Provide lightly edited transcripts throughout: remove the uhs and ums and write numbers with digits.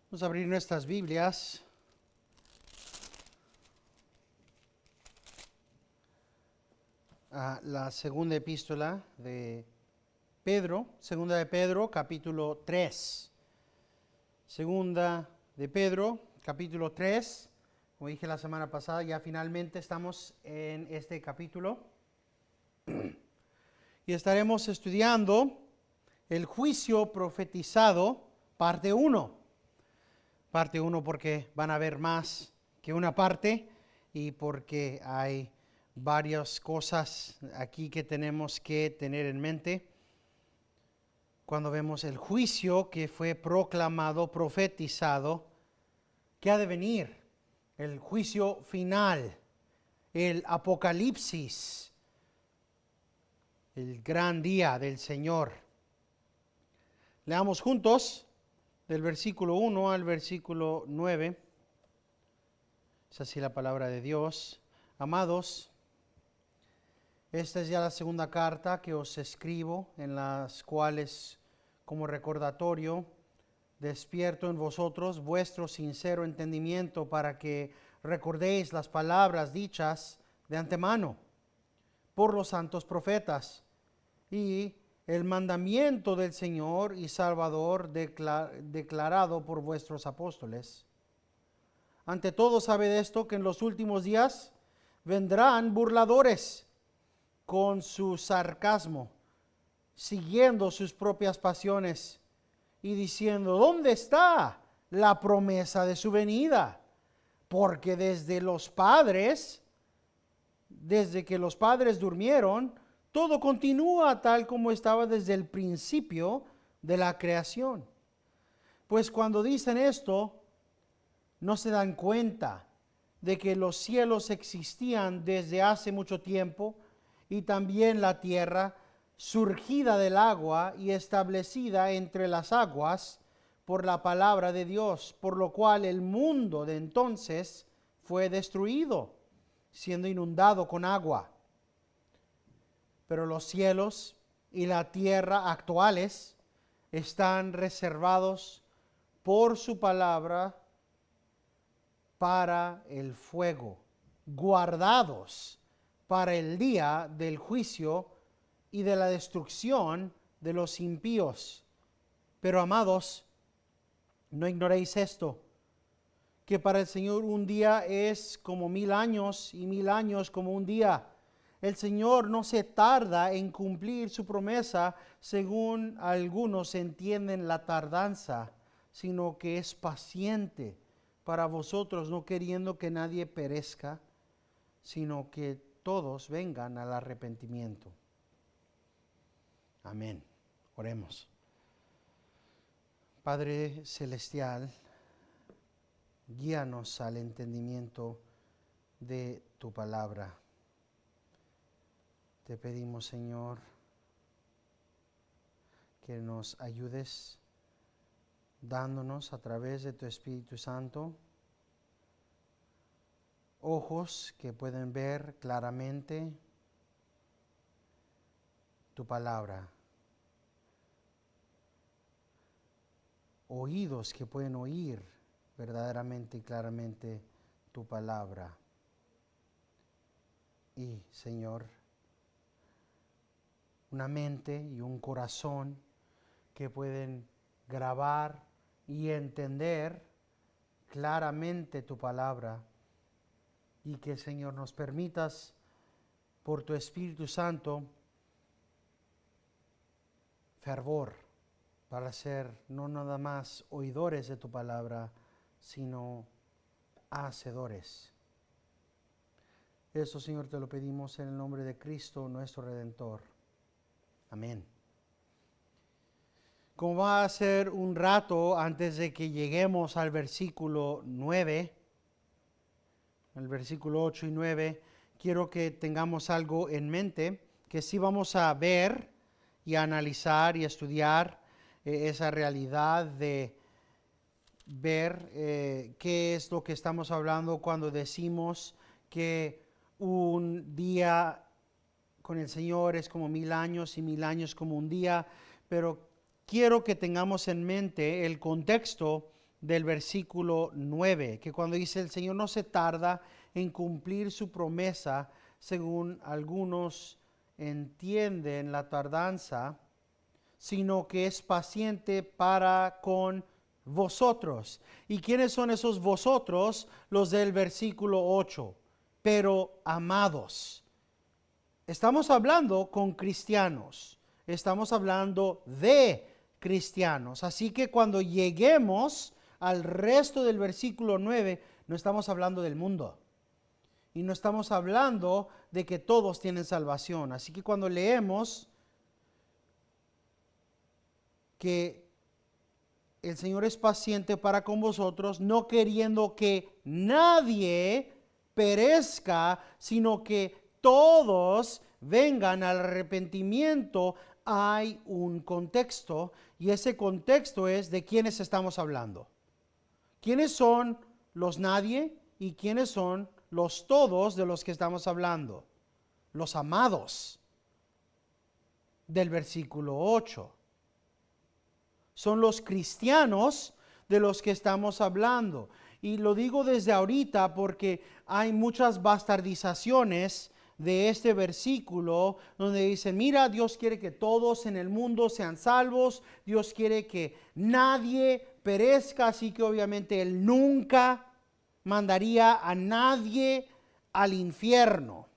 Vamos a abrir nuestras Biblias a la segunda epístola de Pedro, segunda de Pedro, capítulo 3. Segunda de Pedro, capítulo 3. Como dije la semana pasada, ya finalmente estamos en este capítulo. Y estaremos estudiando el juicio profetizado, parte 1. Parte 1 porque van a haber más que una parte y porque hay varias cosas aquí que tenemos que tener en mente cuando vemos el juicio que fue proclamado, profetizado, que ha de venir, el juicio final, el apocalipsis, el gran día del Señor. Leamos juntos del versículo 1 al versículo 9. Es así la palabra de Dios. Amados, esta es ya la segunda carta que os escribo, en las cuales, como recordatorio, despierto en vosotros vuestro sincero entendimiento para que recordéis las palabras dichas de antemano por los santos profetas y el mandamiento del Señor y Salvador declarado por vuestros apóstoles. Ante todo, sabed esto, que en los últimos días vendrán burladores con su sarcasmo, siguiendo sus propias pasiones y diciendo: ¿dónde está la promesa de su venida? Porque desde que los padres durmieron, todo continúa tal como estaba desde el principio de la creación. Pues cuando dicen esto, no se dan cuenta de que los cielos existían desde hace mucho tiempo y también la tierra, surgida del agua y establecida entre las aguas por la palabra de Dios, por lo cual el mundo de entonces fue destruido, siendo inundado con agua. Pero los cielos y la tierra actuales están reservados por su palabra para el fuego, guardados para el día del juicio y de la destrucción de los impíos. Pero amados, no ignoréis esto, que para el Señor un día es como 1000 años y 1000 años como un día. El Señor no se tarda en cumplir su promesa, según algunos entienden la tardanza, sino que es paciente para vosotros, no queriendo que nadie perezca, sino que todos vengan al arrepentimiento. Amén. Oremos. Padre celestial, guíanos al entendimiento de tu palabra. Te pedimos, Señor, que nos ayudes dándonos a través de tu Espíritu Santo ojos que pueden ver claramente tu palabra, oídos que pueden oír verdaderamente y claramente tu palabra. Y, Señor, una mente y un corazón que pueden grabar y entender claramente tu palabra, y que, Señor, nos permitas por tu Espíritu Santo fervor para ser no nada más oidores de tu palabra, sino hacedores. Eso, Señor, te lo pedimos en el nombre de Cristo, nuestro Redentor. Amén. Como va a ser un rato antes de que lleguemos al versículo 9, el versículo 8 y 9, quiero que tengamos algo en mente, que sí vamos a ver y a analizar y estudiar esa realidad de ver qué es lo que estamos hablando cuando decimos que un día con el Señor es como 1000 años y 1000 años como un día, pero quiero que tengamos en mente el contexto del versículo 9, que cuando dice el Señor no se tarda en cumplir su promesa, según algunos entienden la tardanza, sino que es paciente para con vosotros. ¿Y quiénes son esos vosotros? Los del versículo 8. Pero amados. Estamos hablando con cristianos. Estamos hablando de cristianos. Así que cuando lleguemos al resto del versículo 9, no estamos hablando del mundo. Y no estamos hablando de que todos tienen salvación. Así que cuando leemos que el Señor es paciente para con vosotros, no queriendo que nadie perezca, sino que todos vengan al arrepentimiento, hay un contexto, y ese contexto es de quiénes estamos hablando. ¿Quiénes son los nadie y quiénes son los todos de los que estamos hablando? Los amados del versículo 8. Son los cristianos de los que estamos hablando. Y lo digo desde ahorita porque hay muchas bastardizaciones de este versículo donde dicen, mira, Dios quiere que todos en el mundo sean salvos, Dios quiere que nadie perezca, así que obviamente Él nunca mandaría a nadie al infierno.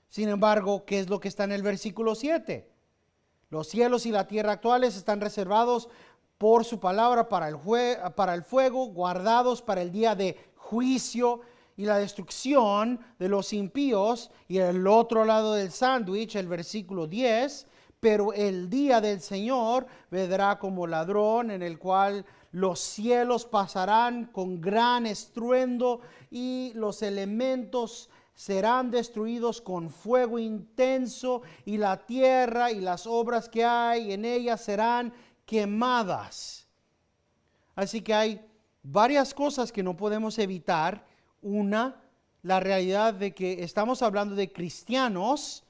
Sin embargo, ¿qué es lo que está en el versículo 7? Los cielos y la tierra actuales están reservados por su palabra para el fuego, guardados para el día de juicio y la destrucción de los impíos. Y el otro lado del sándwich, el versículo 10, pero el día del Señor vendrá como ladrón, en el cual los cielos pasarán con gran estruendo y los elementos serán destruidos con fuego intenso, y la tierra y las obras que hay en ella serán quemadas. Así que hay varias cosas que no podemos evitar. Una, la realidad de que estamos hablando de cristianos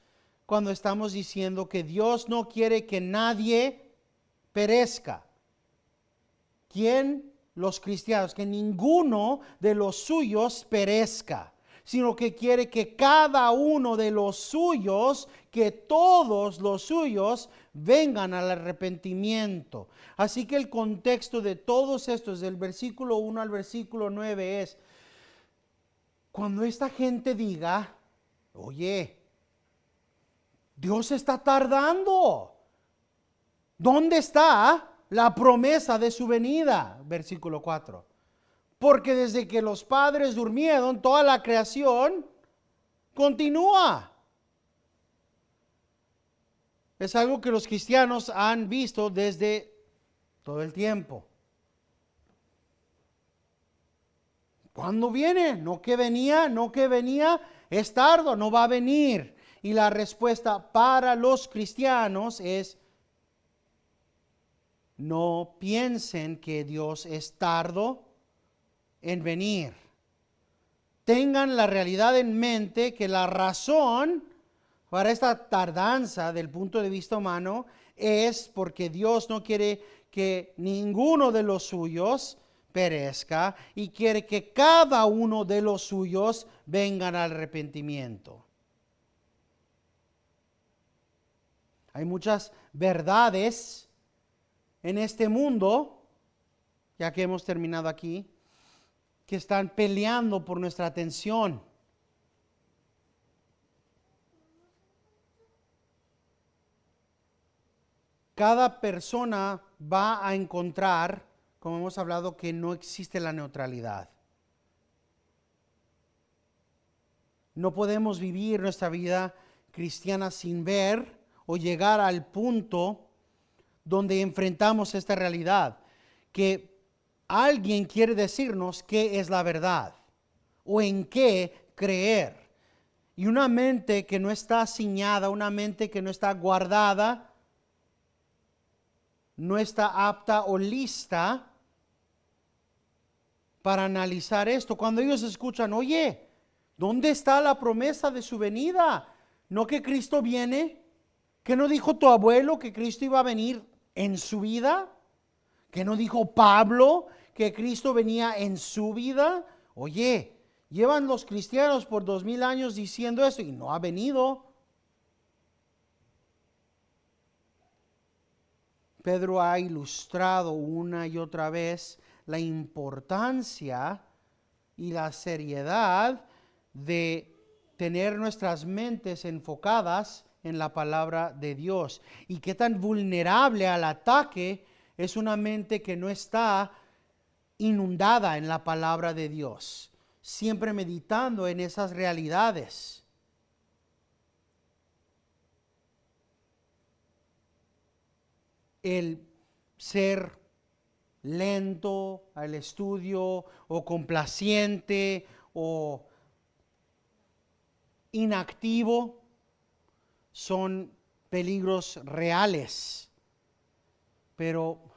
cuando estamos diciendo que Dios no quiere que nadie perezca. ¿Quién? Los cristianos, que ninguno de los suyos perezca, sino que quiere que cada uno de los suyos, que todos los suyos vengan al arrepentimiento. Así que el contexto de todos estos, del versículo 1 al versículo 9, es cuando esta gente diga, oye, Dios está tardando. ¿Dónde está la promesa de su venida? Versículo 4. Porque desde que los padres durmieron, toda la creación continúa. Es algo que los cristianos han visto desde todo el tiempo. ¿Cuándo viene? No que venía, es tardo, no va a venir. Y la respuesta para los cristianos es, no piensen que Dios es tardo en venir. Tengan la realidad en mente que la razón para esta tardanza del punto de vista humano es porque Dios no quiere que ninguno de los suyos perezca y quiere que cada uno de los suyos vengan al arrepentimiento. Hay muchas verdades en este mundo, ya que hemos terminado aquí, que están peleando por nuestra atención. Cada persona va a encontrar, como hemos hablado, que no existe la neutralidad. No podemos vivir nuestra vida cristiana sin ver o llegar al punto donde enfrentamos esta realidad, que alguien quiere decirnos qué es la verdad o en qué creer. Y una mente que no está ciñada, una mente que no está guardada, no está apta o lista para analizar esto. Cuando ellos escuchan, oye, ¿dónde está la promesa de su venida? ¿No que Cristo viene? ¿Que no dijo tu abuelo que Cristo iba a venir en su vida? ¿Que no dijo Pablo que Cristo venía en su vida? Oye, llevan los cristianos por 2000 años diciendo esto y no ha venido. Pedro ha ilustrado una y otra vez la importancia y la seriedad de tener nuestras mentes enfocadas en la palabra de Dios. Y qué tan vulnerable al ataque es una mente que no está inundada en la palabra de Dios, siempre meditando en esas realidades. El ser lento al estudio o complaciente o inactivo son peligros reales, pero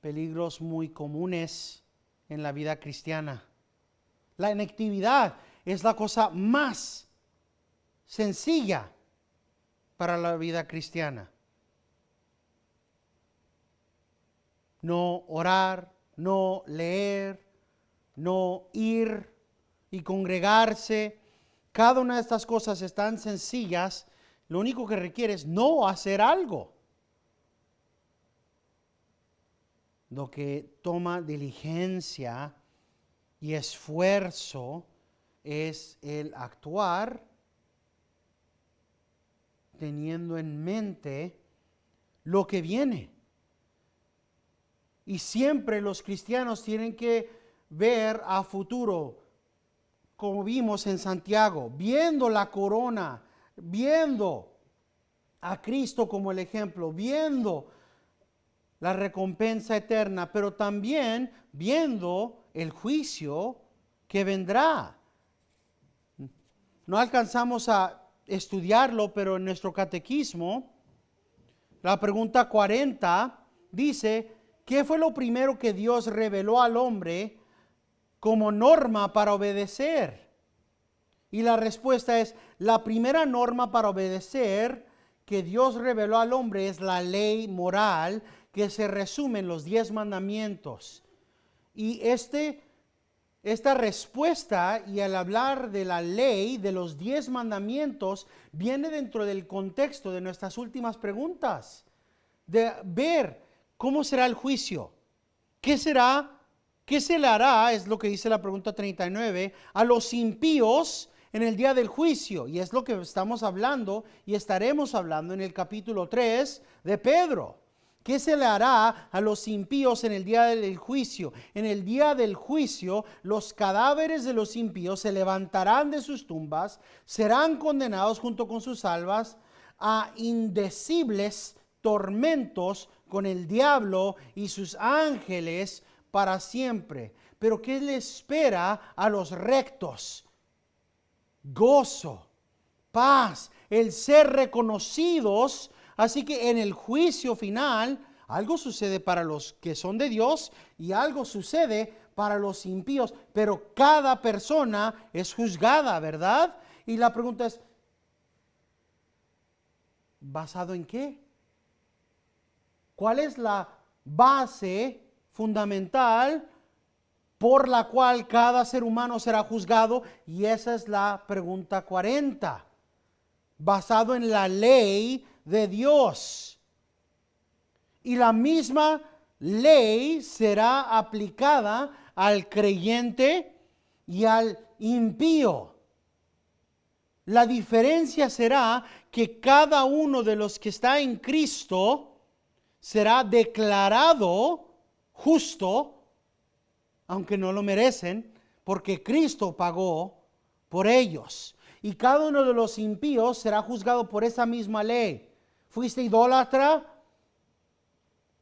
peligros muy comunes en la vida cristiana. La inactividad es la cosa más sencilla para la vida cristiana. No orar, no leer, no ir y congregarse. Cada una de estas cosas es tan sencillas, lo único que requiere es no hacer algo. Lo que toma diligencia y esfuerzo es el actuar teniendo en mente lo que viene. Y siempre los cristianos tienen que ver a futuro, como vimos en Santiago, viendo la corona, viendo a Cristo como el ejemplo, viendo la recompensa eterna, pero también viendo el juicio que vendrá. No alcanzamos a estudiarlo, pero en nuestro catequismo, la pregunta 40 dice: ¿qué fue lo primero que Dios reveló al hombre como norma para obedecer? Y la respuesta es: la primera norma para obedecer que Dios reveló al hombre es la ley moral que se resume en los 10 mandamientos. Y esta respuesta, y al hablar de la ley, de los 10 mandamientos, viene dentro del contexto de nuestras últimas preguntas, de ver cómo será el juicio, qué será, qué se le hará, es lo que dice la pregunta 39, a los impíos en el día del juicio. Y es lo que estamos hablando y estaremos hablando en el capítulo 3 de Pedro. ¿Qué se le hará a los impíos en el día del juicio? En el día del juicio, los cadáveres de los impíos se levantarán de sus tumbas, serán condenados junto con sus almas a indecibles tormentos con el diablo y sus ángeles para siempre. Pero ¿qué le espera a los rectos? Gozo, paz, el ser reconocidos. Así que en el juicio final, algo sucede para los que son de Dios y algo sucede para los impíos, pero cada persona es juzgada, ¿verdad? Y la pregunta es, ¿basado en qué? ¿Cuál es la base fundamental por la cual cada ser humano será juzgado? Y esa es la pregunta 40. Basado en la ley de Dios. Y la misma ley será aplicada al creyente y al impío. La diferencia será que cada uno de los que está en Cristo será declarado justo, aunque no lo merecen, porque Cristo pagó por ellos. Y cada uno de los impíos será juzgado por esa misma ley. ¿Fuiste idólatra?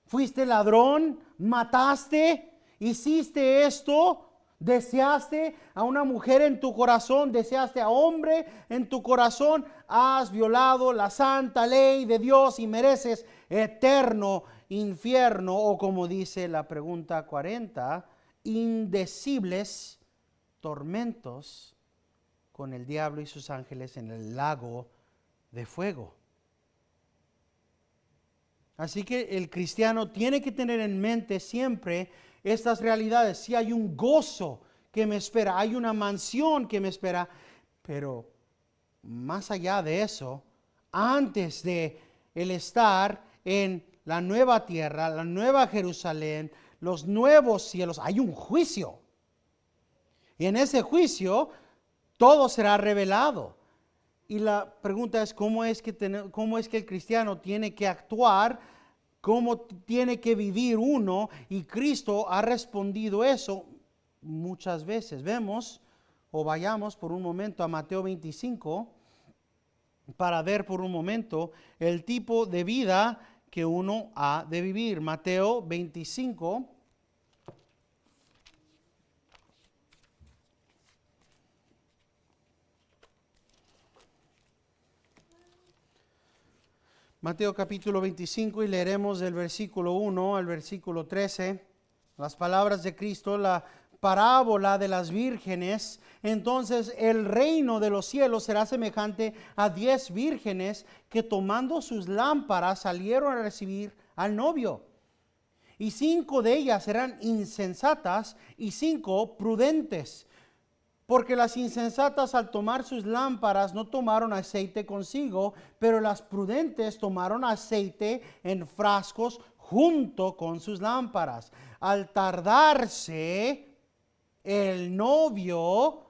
¿Fuiste ladrón? ¿Mataste? ¿Hiciste esto? ¿Deseaste a una mujer en tu corazón? ¿Deseaste a hombre en tu corazón? Has violado la santa ley de Dios y mereces eterno infierno, o como dice la pregunta 40, indecibles tormentos con el diablo y sus ángeles en el lago de fuego. Así que el cristiano tiene que tener en mente siempre estas realidades, sí hay un gozo que me espera, hay una mansión que me espera, pero más allá de eso, antes de el estar en la nueva tierra, la nueva Jerusalén, los nuevos cielos, hay un juicio. Y en ese juicio todo será revelado. Y la pregunta es, ¿cómo es que el cristiano tiene que actuar? ¿Cómo tiene que vivir uno? Y Cristo ha respondido eso muchas veces. Vemos o vayamos por un momento a Mateo 25 para ver por un momento el tipo de vida que uno ha de vivir. Mateo 25. Mateo capítulo 25 y leeremos del versículo 1 al versículo 13, las palabras de Cristo, la parábola de las vírgenes. Entonces el reino de los cielos será semejante a 10 vírgenes que tomando sus lámparas salieron a recibir al novio. Y 5 de ellas eran insensatas y 5 prudentes. Porque las insensatas al tomar sus lámparas no tomaron aceite consigo, pero las prudentes tomaron aceite en frascos junto con sus lámparas. Al tardarse el novio,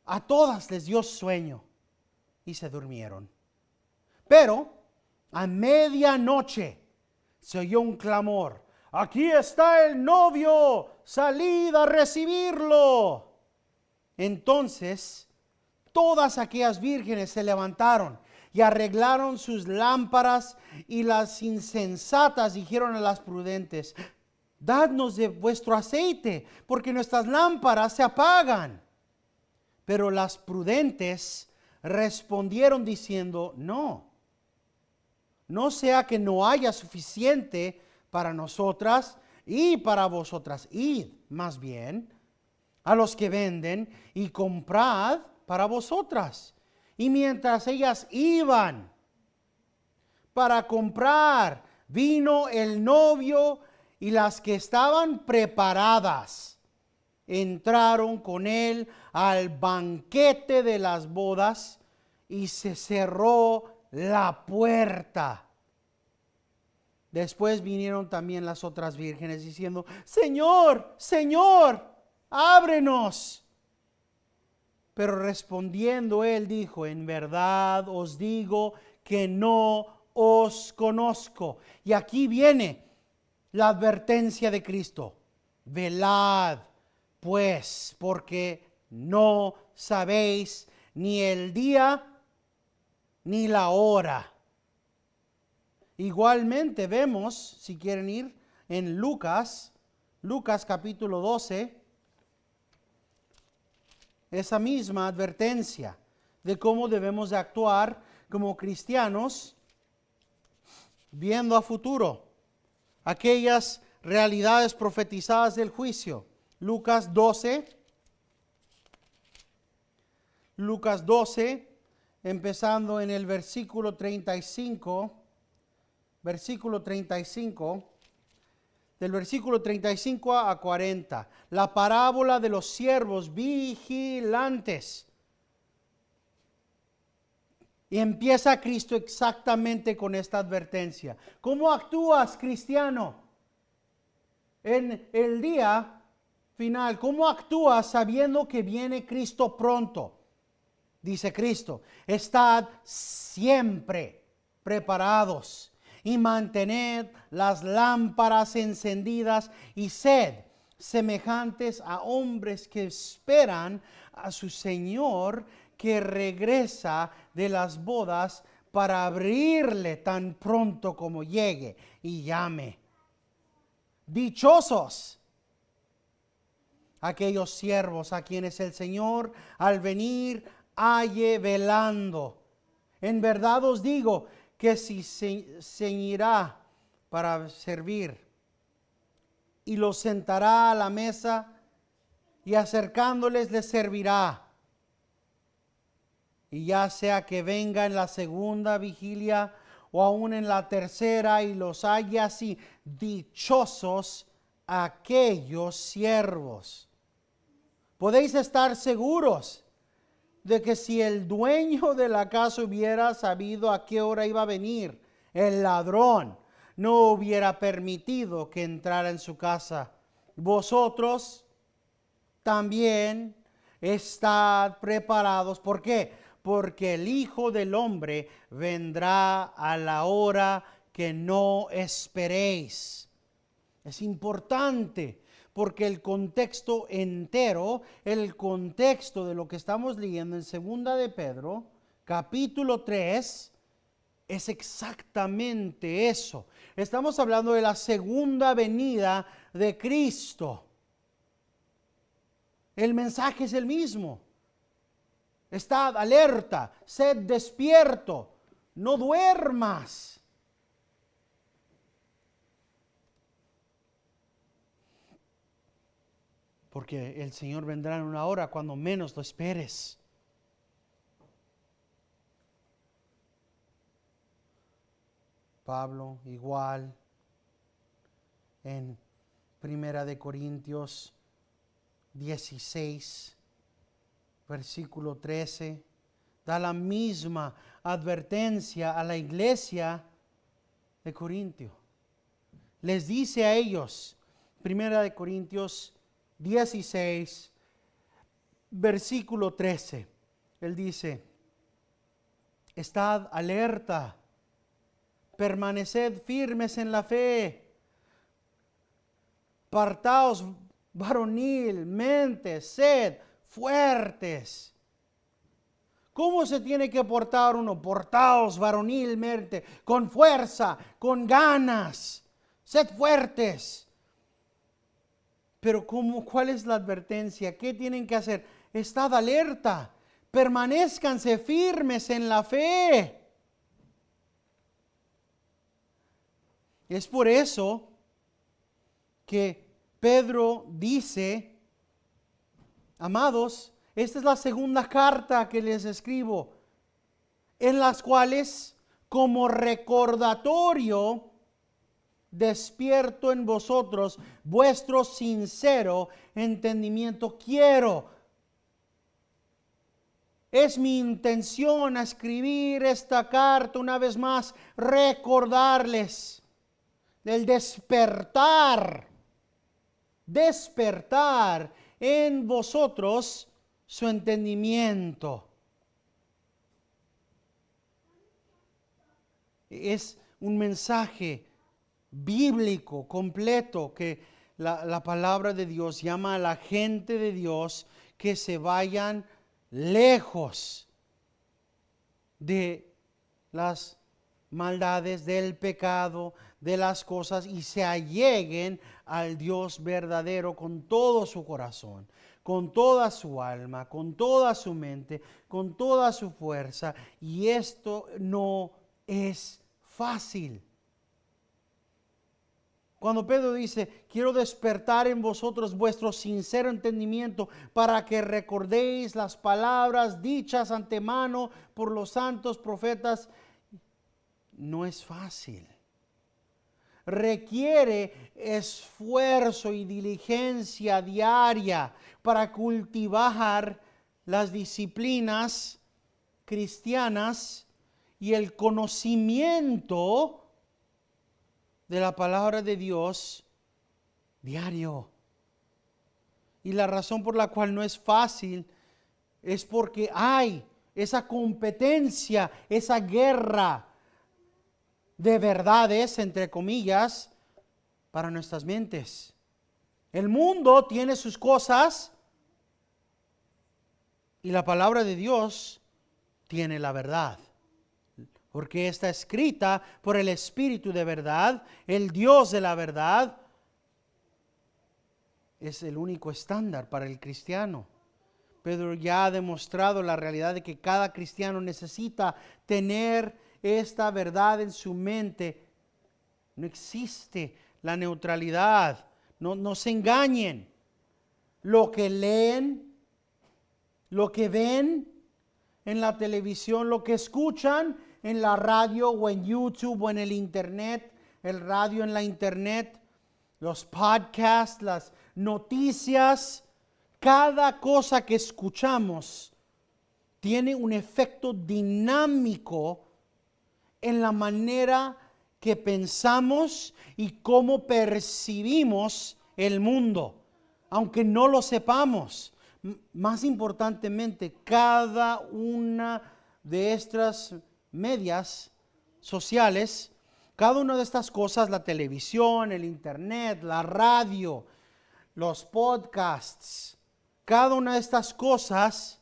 a todas les dio sueño y se durmieron. Pero a medianoche se oyó un clamor: aquí está el novio, salid a recibirlo. Entonces todas aquellas vírgenes se levantaron y arreglaron sus lámparas, y las insensatas dijeron a las prudentes: dadnos de vuestro aceite, porque nuestras lámparas se apagan. Pero las prudentes respondieron diciendo: no sea que no haya suficiente para nosotras y para vosotras. Id más bien a los que venden y comprad para vosotras. Y mientras ellas iban para comprar, vino el novio, y las que estaban preparadas entraron con él al banquete de las bodas, y se cerró la puerta. Después vinieron también las otras vírgenes diciendo: Señor, Señor, ábrenos. Pero respondiendo él dijo: en verdad os digo que no os conozco. Y aquí viene la advertencia de Cristo: velad pues, porque no sabéis ni el día ni la hora. Igualmente vemos, si quieren ir, en Lucas capítulo 12, esa misma advertencia de cómo debemos de actuar como cristianos, viendo a futuro aquellas realidades profetizadas del juicio. Lucas 12, empezando en el versículo 35, del versículo 35 a 40, la parábola de los siervos vigilantes. Y empieza Cristo exactamente con esta advertencia. ¿Cómo actúas, cristiano, en el día final? ¿Cómo actúas sabiendo que viene Cristo pronto? Dice Cristo: estad siempre preparados y mantened las lámparas encendidas, y sed semejantes a hombres que esperan a su Señor, que regresa de las bodas, para abrirle tan pronto como llegue y llame. Dichosos aquellos siervos a quienes el Señor al venir halle velando. En verdad os digo que si se ceñirá para servir, y los sentará a la mesa, y acercándoles les servirá. Y ya sea que venga en la segunda vigilia o aún en la tercera, y los haya así, dichosos aquellos siervos. Podéis estar seguros de que si el dueño de la casa hubiera sabido a qué hora iba a venir el ladrón, no hubiera permitido que entrara en su casa. Vosotros también estad preparados. ¿Por qué? Porque el Hijo del Hombre vendrá a la hora que no esperéis. Es importante porque el contexto entero, el contexto de lo que estamos leyendo en 2 de Pedro, capítulo 3, es exactamente eso. Estamos hablando de la segunda venida de Cristo. El mensaje es el mismo. Estad alerta, sed despierto, no duermas. Porque el Señor vendrá en una hora cuando menos lo esperes. Pablo igual en 1 de Corintios 16, versículo 13, da la misma advertencia a la iglesia de Corintio. Les dice a ellos, 1 de Corintios 16, versículo 13, él dice, estad alerta, permaneced firmes en la fe, partaos varonilmente, sed fuertes. ¿Cómo se tiene que portar uno? Portaos varonilmente, con fuerza, con ganas, sed fuertes. Pero ¿cuál es la advertencia? ¿Qué tienen que hacer? Estad alerta, permanézcanse firmes en la fe. Es por eso que Pedro dice, amados, esta es la segunda carta que les escribo, en las cuales, como recordatorio, despierto en vosotros vuestro sincero entendimiento. Es mi intención escribir esta carta una vez más, recordarles del despertar en vosotros su entendimiento. Es un mensaje bíblico completo que la palabra de Dios llama a la gente de Dios que se vayan lejos de las maldades, del pecado, de las cosas, y se alleguen al Dios verdadero con todo su corazón, con toda su alma, con toda su mente, con toda su fuerza. Y esto no es fácil. Cuando Pedro dice, quiero despertar en vosotros vuestro sincero entendimiento para que recordéis las palabras dichas antemano por los santos profetas, no es fácil. Requiere esfuerzo y diligencia diaria para cultivar las disciplinas cristianas y el conocimiento de la palabra de Dios diario. Y la razón por la cual no es fácil es porque hay esa competencia, esa guerra de verdades, entre comillas, para nuestras mentes. El mundo tiene sus cosas y la palabra de Dios tiene la verdad. Porque está escrita por el Espíritu de verdad, el Dios de la verdad. Es el único estándar para el cristiano. Pedro ya ha demostrado la realidad de que cada cristiano necesita tener esta verdad en su mente. No existe la neutralidad. No se engañen. Lo que leen, lo que ven en la televisión, lo que escuchan en la radio o en YouTube o en el internet, el radio en la internet, los podcasts, las noticias, cada cosa que escuchamos tiene un efecto dinámico en la manera que pensamos y cómo percibimos el mundo, aunque no lo sepamos. Más importantemente, cada una de estas medias sociales, cada una de estas cosas, la televisión, el internet, la radio, los podcasts, cada una de estas cosas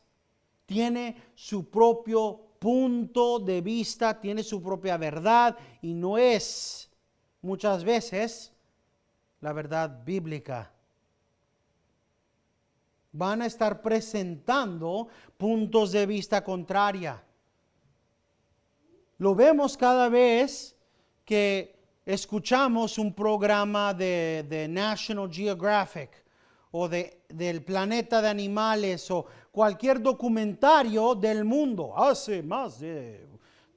tiene su propio punto de vista, tiene su propia verdad y no es muchas veces la verdad bíblica. Van a estar presentando puntos de vista contraria. Lo vemos cada vez que escuchamos un programa de National Geographic o del planeta de animales o cualquier documentario del mundo. Hace más de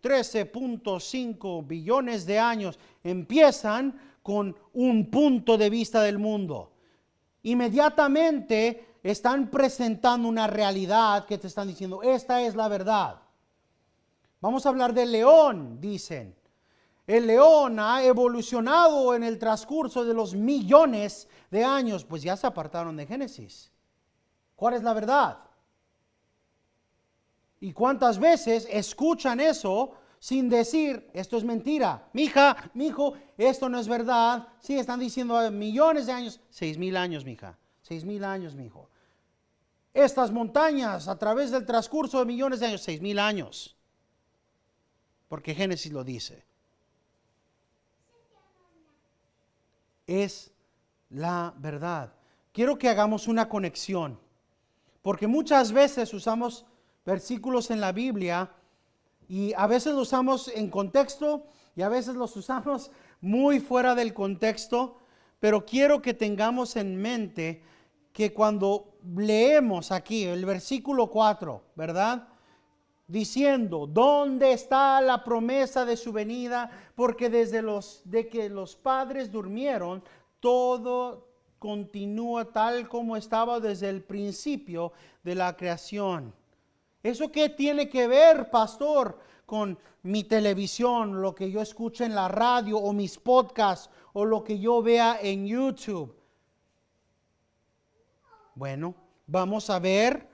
13.5 billones de años empiezan con un punto de vista del mundo. Inmediatamente están presentando una realidad que te están diciendo, esta es la verdad. Vamos a hablar del león, dicen. El león ha evolucionado en el transcurso de los millones de años, pues ya se apartaron de Génesis. ¿Cuál es la verdad? ¿Y cuántas veces escuchan eso sin decir, esto es mentira? Mija, mijo, esto no es verdad. Sí, están diciendo millones de años. 6,000 años, mija. 6,000 años, mijo. Estas montañas a través del transcurso de millones de años. 6,000 años. Porque Génesis lo dice. Es la verdad. Quiero que hagamos una conexión. Porque muchas veces usamos versículos en la Biblia y a veces los usamos en contexto y a veces los usamos muy fuera del contexto, pero quiero que tengamos en mente que cuando leemos aquí el versículo 4, ¿verdad? Diciendo, ¿dónde está la promesa de su venida? Porque de que los padres durmieron, todo continúa tal como estaba desde el principio de la creación. ¿Eso qué tiene que ver, pastor, con mi televisión, lo que yo escucho en la radio o mis podcasts o lo que yo vea en YouTube? Bueno, vamos a ver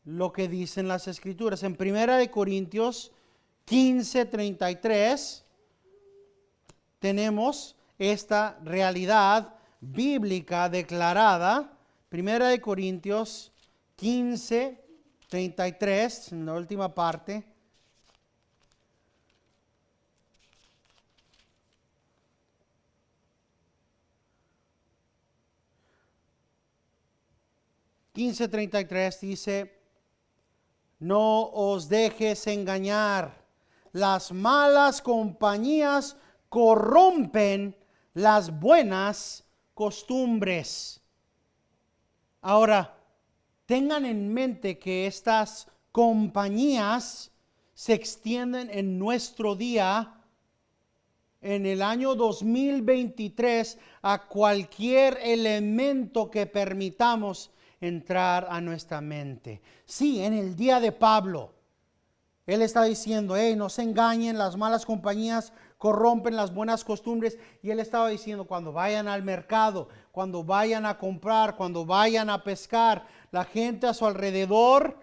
lo que dicen las Escrituras. En 1 Corintios 15:33 tenemos esta realidad bíblica declarada. 1 Corintios 15:33, en la última parte. Dice, no os dejes engañar, las malas compañías corrompen las buenas costumbres. Ahora, tengan en mente que estas compañías se extienden en nuestro día, en el año 2023, a cualquier elemento que permitamos entrar a nuestra mente. Sí, en el día de Pablo, él está diciendo, no se engañen, las malas compañías corrompen las buenas costumbres. Y él estaba diciendo, cuando vayan al mercado, cuando vayan a comprar, cuando vayan a pescar, la gente a su alrededor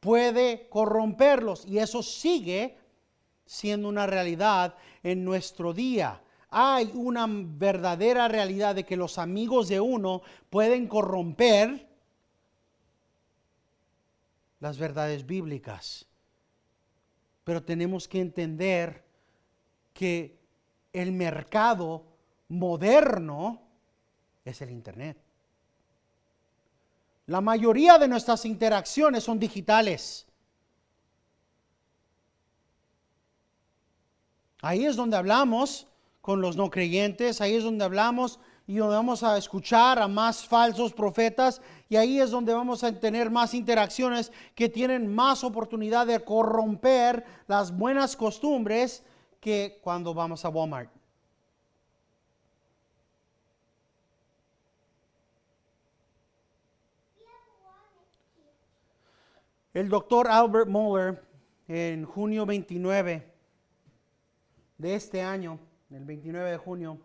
puede corromperlos. Y eso sigue siendo una realidad en nuestro día. Hay una verdadera realidad de que los amigos de uno pueden corromper las verdades bíblicas. Pero tenemos que entender que el mercado moderno es el internet. La mayoría de nuestras interacciones son digitales. Ahí es donde hablamos con los no creyentes, ahí es donde hablamos y donde vamos a escuchar a más falsos profetas, y ahí es donde vamos a tener más interacciones que tienen más oportunidad de corromper las buenas costumbres que cuando vamos a Walmart. El doctor Albert Mohler, en junio 29 de este año, el 29 de junio,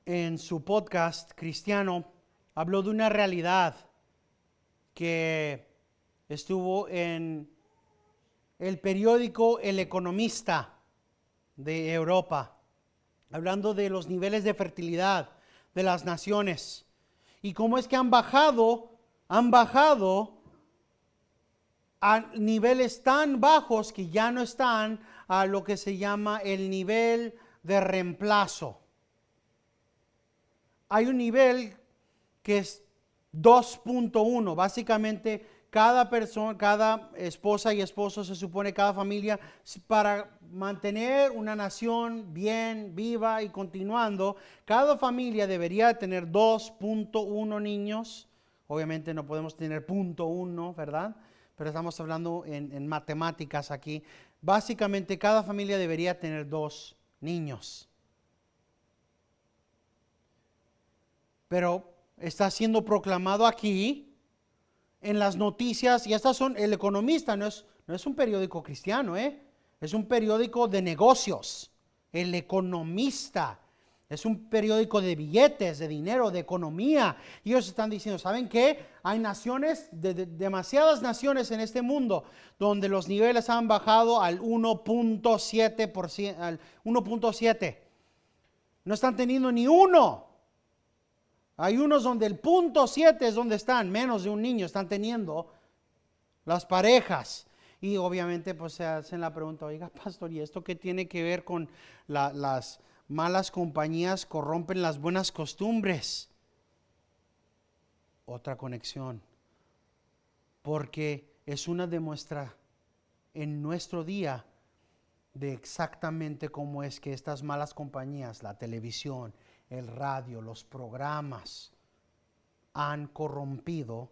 en su podcast cristiano, habló de una realidad que estuvo en el periódico El Economista de Europa, hablando de los niveles de fertilidad de las naciones y cómo es que han bajado a niveles tan bajos que ya no están a lo que se llama el nivel de reemplazo. Hay un nivel que es 2.1, básicamente cada persona, cada esposa y esposo, se supone cada familia, para mantener una nación bien, viva y continuando, cada familia debería tener 2.1 niños. Obviamente no podemos tener 0.1, ¿verdad? Pero estamos hablando en matemáticas aquí. Básicamente cada familia debería tener 2 niños. Pero está siendo proclamado aquí en las noticias, y estas son, El Economista no es un periódico cristiano, es un periódico de negocios. El Economista es un periódico de billetes, de dinero, de economía. Y ellos están diciendo, ¿saben qué? Hay naciones, demasiadas naciones en este mundo, donde los niveles han bajado al 1.7%, al 1.7. No están teniendo ni uno. Hay unos donde el 0.7 es donde están, menos de un niño están teniendo las parejas. Y obviamente pues se hacen la pregunta, oiga pastor, ¿y esto qué tiene que ver con las malas compañías corrompen las buenas costumbres? Otra conexión, porque es una demuestra en nuestro día de exactamente cómo es que estas malas compañías, la televisión, el radio, los programas, han corrompido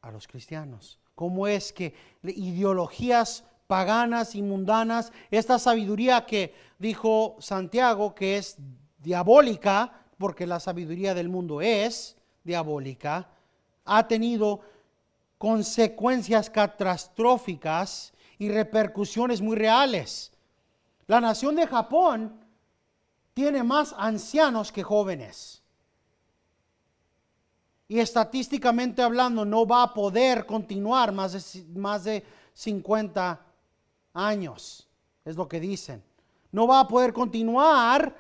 a los cristianos. ¿Cómo es que ideologías paganas y mundanas, esta sabiduría que dijo Santiago que es diabólica, porque la sabiduría del mundo es diabólica, ha tenido consecuencias catastróficas y repercusiones muy reales? La nación de Japón tiene más ancianos que jóvenes. Y estadísticamente hablando, no va a poder continuar más de 50 años. Es lo que dicen. No va a poder continuar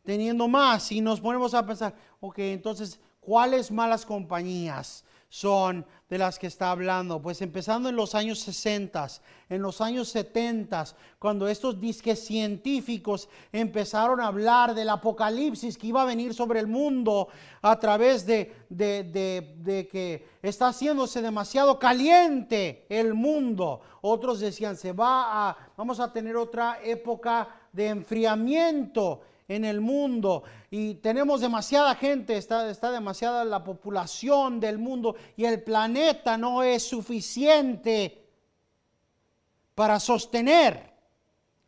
teniendo más. Y nos ponemos a pensar, ok, entonces, ¿cuáles malas compañías son de las que está hablando? Pues empezando en los años 60, en los años 70, cuando estos disques científicos empezaron a hablar del apocalipsis que iba a venir sobre el mundo a través de que está haciéndose demasiado caliente el mundo. Otros decían, vamos a tener otra época de enfriamiento en el mundo, y tenemos demasiada gente, está demasiada la población del mundo, y el planeta no es suficiente para sostener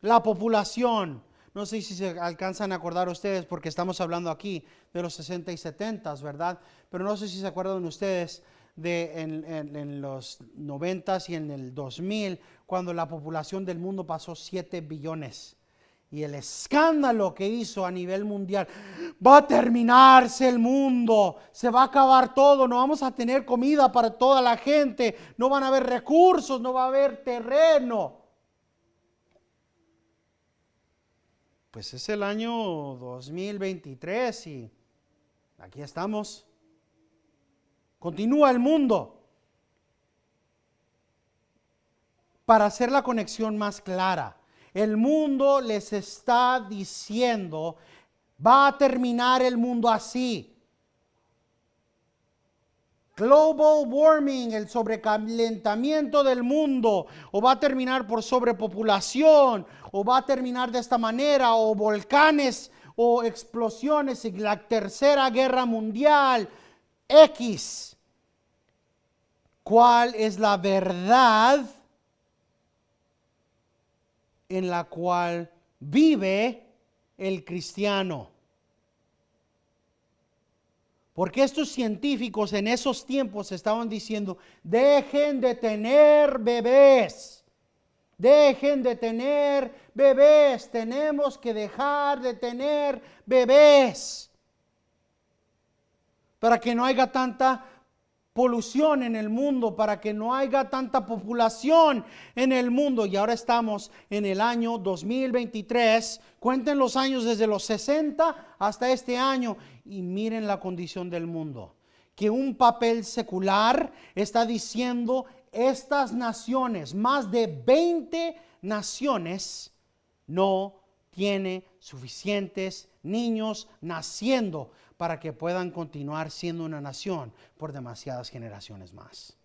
la población. No sé si se alcanzan a acordar ustedes, porque estamos hablando aquí de los 60 y 70, ¿verdad? Pero no sé si se acuerdan ustedes de en los 90 y en el 2000, cuando la población del mundo pasó 7 billones. Y el escándalo que hizo a nivel mundial. Va a terminarse el mundo, se va a acabar todo, no vamos a tener comida para toda la gente, no van a haber recursos, no va a haber terreno. Pues es el año 2023 y aquí estamos. Continúa el mundo. Para hacer la conexión más clara, el mundo les está diciendo, va a terminar el mundo así. Global warming, el sobrecalentamiento del mundo, o va a terminar por sobrepopulación, o va a terminar de esta manera, o volcanes, o explosiones, y la tercera guerra mundial, X. ¿Cuál es la verdad en la cual vive el cristiano? Porque estos científicos en esos tiempos estaban diciendo, dejen de tener bebés. Dejen de tener bebés. Tenemos que dejar de tener bebés. Para que no haya tanta polución en el mundo, para que no haya tanta población en el mundo. Y ahora estamos en el año 2023. Cuenten los años desde los 60 hasta este año y miren la condición del mundo. Que un papel secular está diciendo estas naciones, más de 20 naciones, no tiene suficientes niños naciendo para que puedan continuar siendo una nación por demasiadas generaciones más.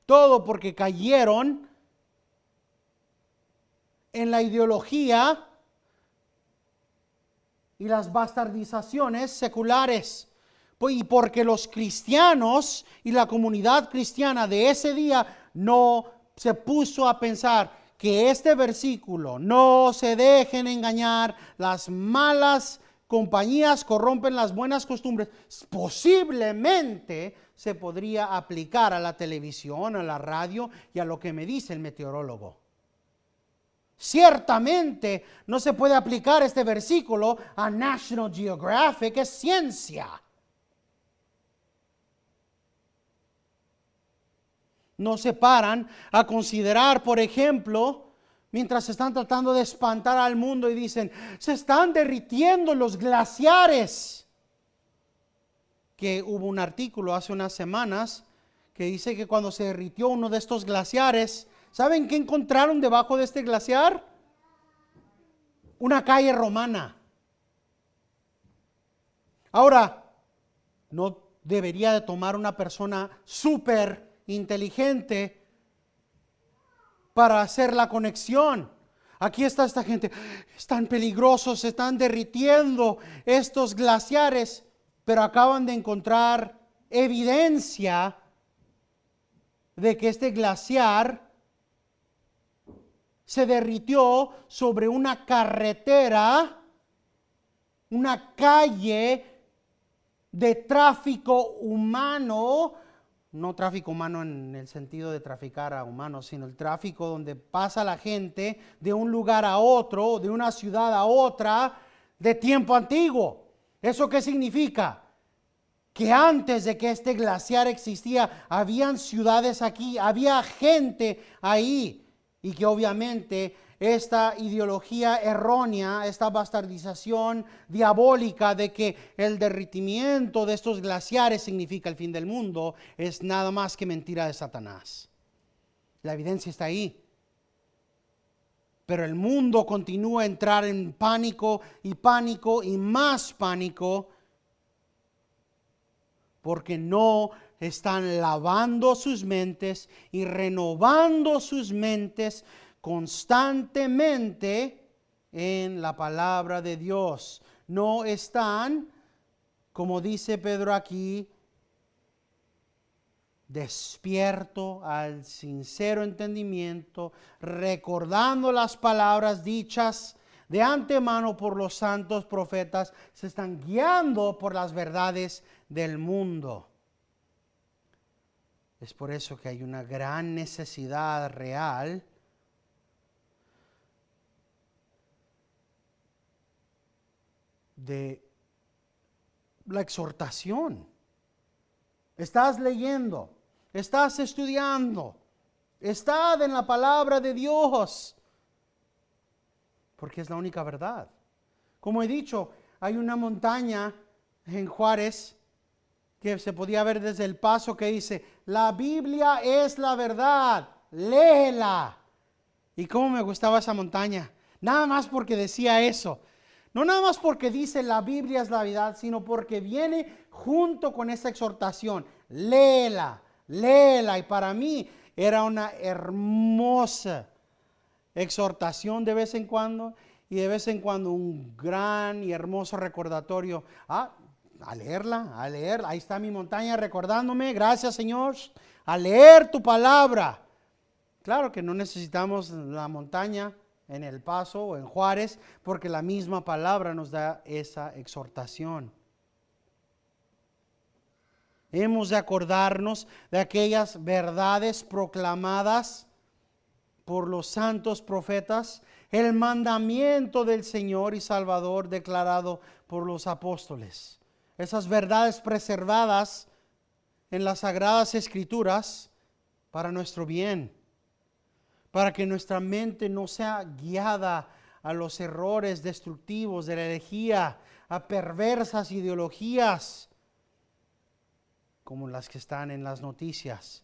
Todo porque cayeron en la ideología y las bastardizaciones seculares. Y porque los cristianos y la comunidad cristiana de ese día no se puso a pensar que este versículo, no se dejen engañar, las malas compañías corrompen las buenas costumbres, posiblemente se podría aplicar a la televisión, a la radio y a lo que me dice el meteorólogo. Ciertamente no se puede aplicar este versículo a National Geographic, es ciencia. No se paran a considerar, por ejemplo, mientras están tratando de espantar al mundo y dicen, se están derritiendo los glaciares. Que hubo un artículo hace unas semanas que dice que cuando se derritió uno de estos glaciares, ¿saben qué encontraron debajo de este glaciar? Una calle romana. Ahora, no debería de tomar una persona súper inteligente para hacer la conexión. Aquí está esta gente, están peligrosos, se están derritiendo estos glaciares, pero acaban de encontrar evidencia de que este glaciar se derritió sobre una carretera, una calle de tráfico humano. No tráfico humano en el sentido de traficar a humanos, sino el tráfico donde pasa la gente de un lugar a otro, de una ciudad a otra, de tiempo antiguo. ¿Eso qué significa? Que antes de que este glaciar existía, habían ciudades aquí, había gente ahí, y que obviamente esta ideología errónea, esta bastardización diabólica de que el derritimiento de estos glaciares significa el fin del mundo, es nada más que mentira de Satanás. La evidencia está ahí. Pero el mundo continúa a entrar en pánico y más pánico, porque no están lavando sus mentes y renovando sus mentes constantemente en la palabra de Dios. No están, como dice Pedro aquí, despierto al sincero entendimiento, recordando las palabras dichas de antemano por los santos profetas, se están guiando por las verdades del mundo. Es por eso que hay una gran necesidad real de la exhortación. Estás leyendo, estás estudiando, estás en la palabra de Dios, porque es la única verdad. Como he dicho, hay una montaña en Juárez que se podía ver desde El Paso que dice, la Biblia es la verdad, léela. Y cómo me gustaba esa montaña, nada más porque decía eso. No nada más porque dice la Biblia es la verdad, sino porque viene junto con esa exhortación. Léela, léela. Y para mí era una hermosa exhortación de vez en cuando. Y de vez en cuando un gran y hermoso recordatorio. A leerla, a leer. Ahí está mi montaña recordándome. Gracias, Señor. A leer tu palabra. Claro que no necesitamos la montaña en El Paso o en Juárez, porque la misma palabra nos da esa exhortación. Hemos de acordarnos de aquellas verdades proclamadas por los santos profetas, el mandamiento del Señor y Salvador declarado por los apóstoles. Esas verdades preservadas en las Sagradas Escrituras para nuestro bien, para que nuestra mente no sea guiada a los errores destructivos de la herejía, a perversas ideologías, como las que están en las noticias,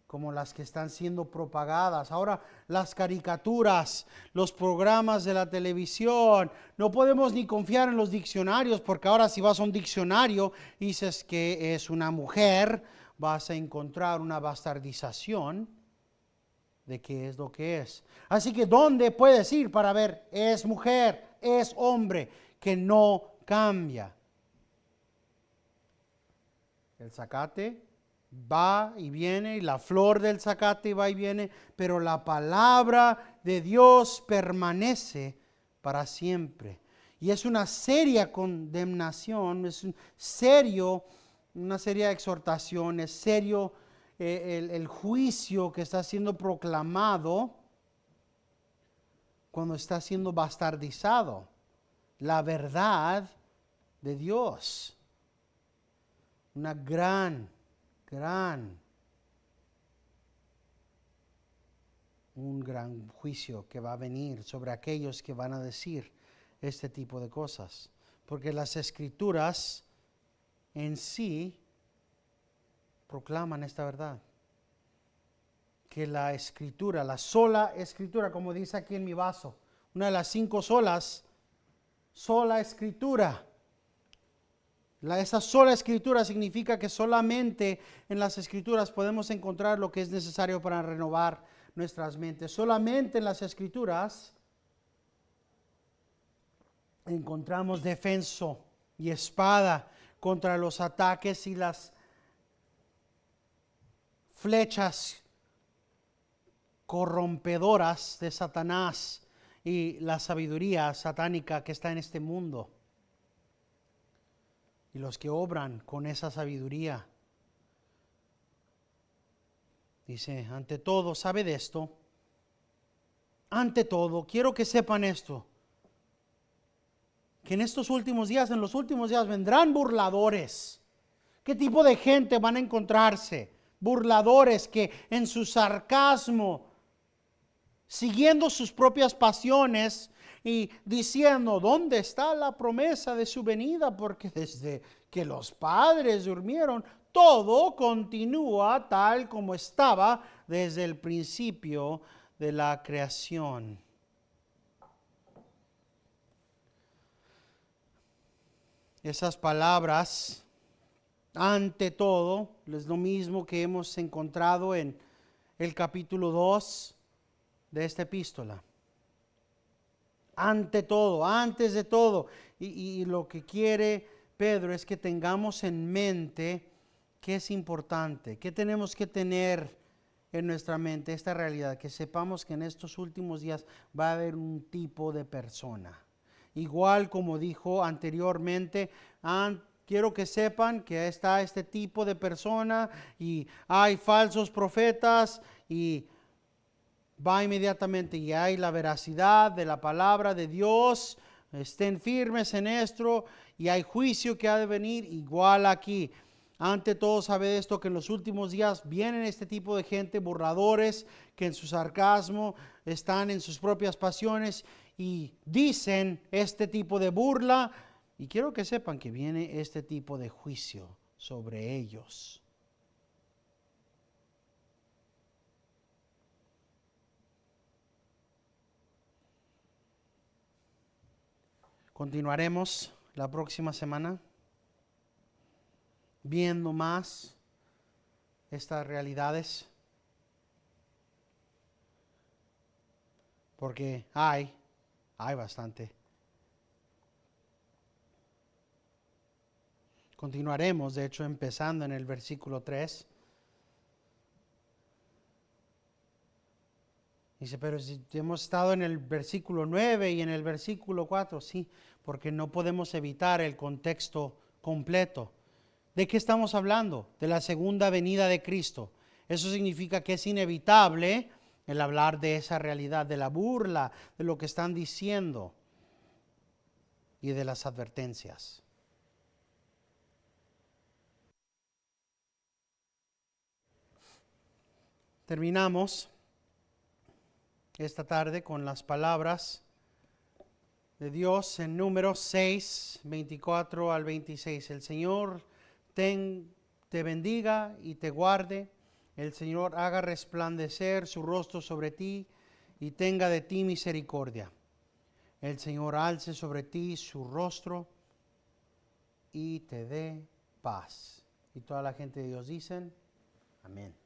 como las que están siendo propagadas. Ahora las caricaturas, los programas de la televisión, no podemos ni confiar en los diccionarios, porque ahora si vas a un diccionario y dices que es una mujer, vas a encontrar una bastardización de qué es lo que es. Así que ¿dónde puedes ir para ver es mujer, es hombre? Que no cambia. El zacate va y viene, y la flor del zacate va y viene, pero la palabra de Dios permanece para siempre. Y es una seria condenación, es una seria exhortación, es serio el juicio que está siendo proclamado cuando está siendo bastardizado la verdad de Dios. Una gran juicio que va a venir sobre aquellos que van a decir este tipo de cosas. Porque las Escrituras en sí proclaman esta verdad. Que la Escritura, la sola Escritura, como dice aquí en mi vaso, una de las 5 solas, sola Escritura. Esa sola Escritura significa que solamente en las Escrituras podemos encontrar lo que es necesario para renovar nuestras mentes. Solamente en las Escrituras encontramos defensa y espada contra los ataques y las flechas corrompedoras de Satanás y la sabiduría satánica que está en este mundo. Y los que obran con esa sabiduría. Dice, ante todo, ¿sabe de esto? Ante todo, quiero que sepan esto. Que en estos últimos días, en los últimos días vendrán burladores. ¿Qué tipo de gente van a encontrarse? Burladores que en su sarcasmo, siguiendo sus propias pasiones y diciendo, ¿dónde está la promesa de su venida? Porque desde que los padres durmieron, todo continúa tal como estaba desde el principio de la creación. Esas palabras, ante todo, es lo mismo que hemos encontrado en el capítulo 2 de esta epístola. Ante todo, antes de todo. Y lo que quiere Pedro es que tengamos en mente qué es importante, qué tenemos que tener en nuestra mente, esta realidad, que sepamos que en estos últimos días va a haber un tipo de persona. Igual como dijo anteriormente, quiero que sepan que está este tipo de persona y hay falsos profetas y va inmediatamente y hay la veracidad de la palabra de Dios. Estén firmes en esto y hay juicio que ha de venir igual aquí. Ante todo, sabe esto, que en los últimos días vienen este tipo de gente, burladores, que en su sarcasmo están en sus propias pasiones y dicen este tipo de burla. Y quiero que sepan que viene este tipo de juicio sobre ellos. Continuaremos la próxima semana viendo más estas realidades, porque hay bastante. Continuaremos, de hecho, empezando en el versículo 3. Dice, pero si hemos estado en el versículo 9 y en el versículo 4, sí, porque no podemos evitar el contexto completo. ¿De qué estamos hablando? De la segunda venida de Cristo. Eso significa que es inevitable el hablar de esa realidad, de la burla, de lo que están diciendo y de las advertencias. Terminamos esta tarde con las palabras de Dios en Números 6, 24 al 26. El Señor te bendiga y te guarde. El Señor haga resplandecer su rostro sobre ti y tenga de ti misericordia. El Señor alce sobre ti su rostro y te dé paz. Y toda la gente de Dios dicen, amén.